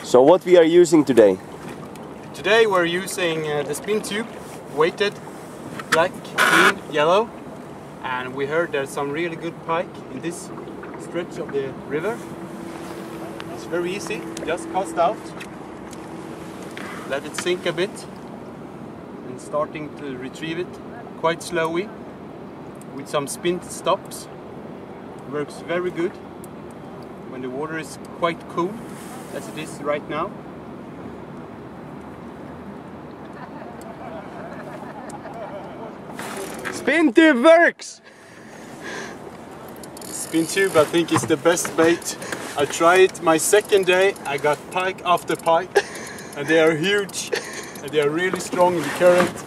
So what we are using today? Today we're using the Spintube, weighted, black, green, yellow, and we heard there's some really good pike in this stretch of the river. It's very easy, just cast out, let it sink a bit, and starting to retrieve it quite slowly with some spin stops. Works very good when the water is quite cool, as it is right now. Spintube works! Spintube, I think, is the best bait. I tried it my second day, I got pike after pike, and they are huge, and they are really strong in the current.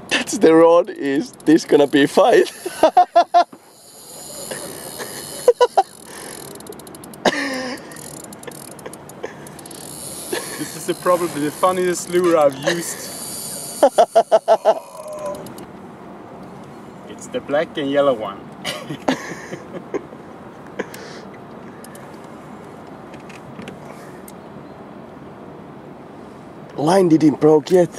That's the rod. Is this gonna be a fight? This is probably the funniest lure I've used. It's the black and yellow one. Line didn't broke yet.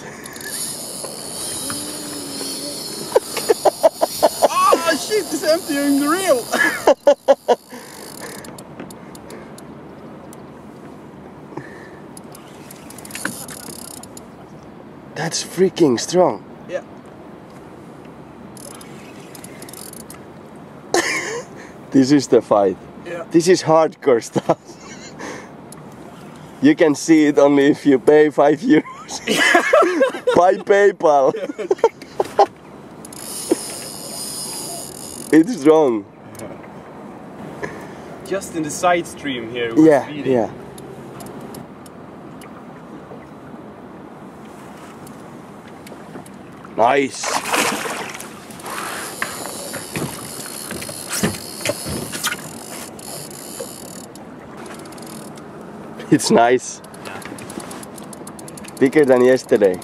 Oh shit, it's emptying the reel! That's freaking strong. Yeah. This is the fight. Yeah. This is hardcore stuff. You can see it only if you pay 5 euros by PayPal. It's strong. Just in the side stream here. Yeah, yeah. Nice. It's nice. Yeah. Bigger than yesterday.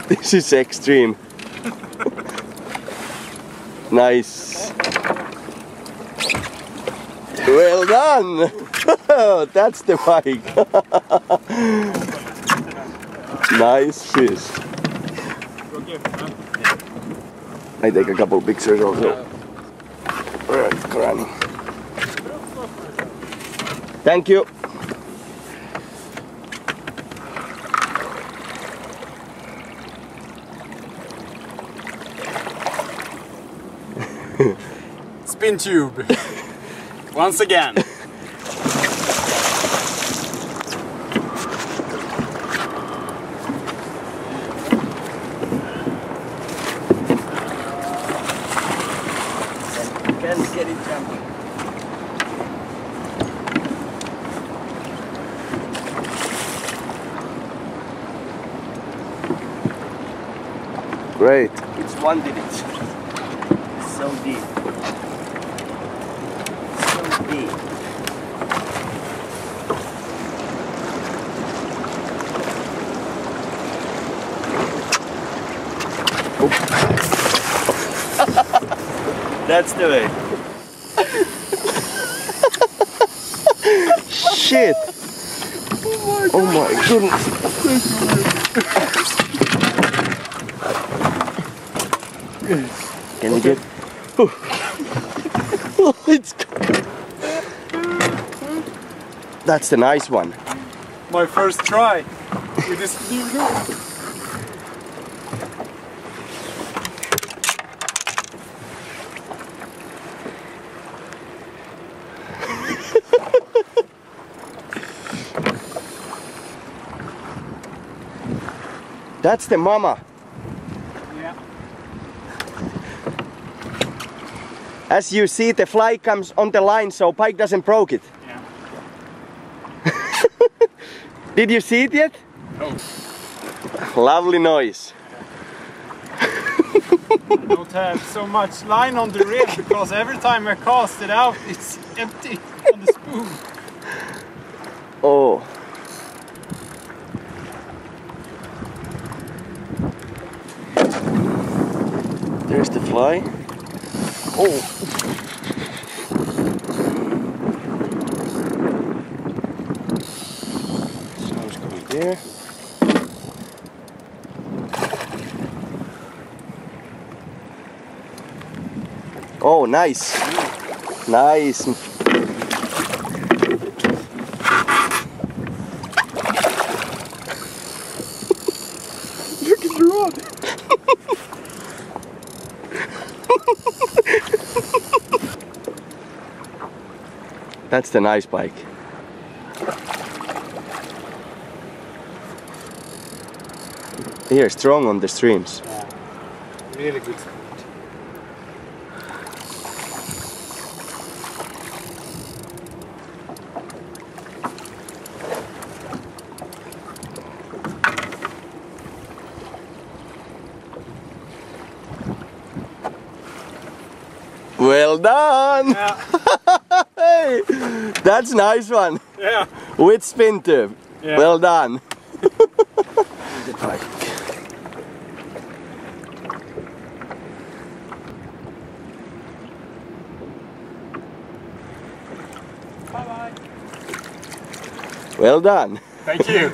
This is extreme. Nice. Well done. That's the pike. Nice fish. I take a couple pictures also. Alright, granny. Thank you. Spintube. Once again. Can't get it jumping. Great. It's one digit. It's so deep. So deep. That's the way. Shit! Oh my goodness! Can you get? Oh, it's. That's the nice one. My first try with this new lure. That's the mama. Yeah. As you see, the fly comes on the line, so Pike doesn't broke it. Yeah. Did you see it yet? No. Lovely noise. I don't have so much line on the reel because every time I cast it out, it's empty on the spoon. Oh. There's the fly. Oh. Someone's coming there. Oh, nice. Nice. Look at the rod. That's the nice pike. They are strong on the streams. Yeah, really good sport. Well done! Yeah. Hey, that's a nice one. Yeah. With Spintube. Yeah. Well done. The pike. Bye bye. Well done. Thank you.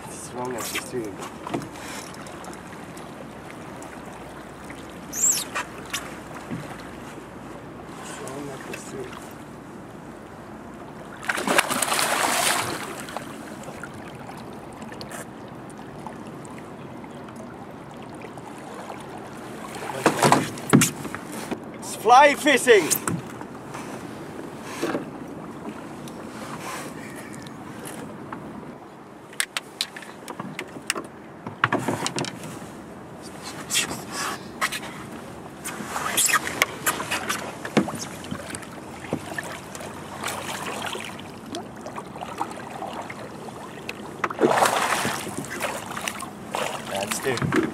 It's strong as the stream. Strong as the stream. It's fly fishing. That's it.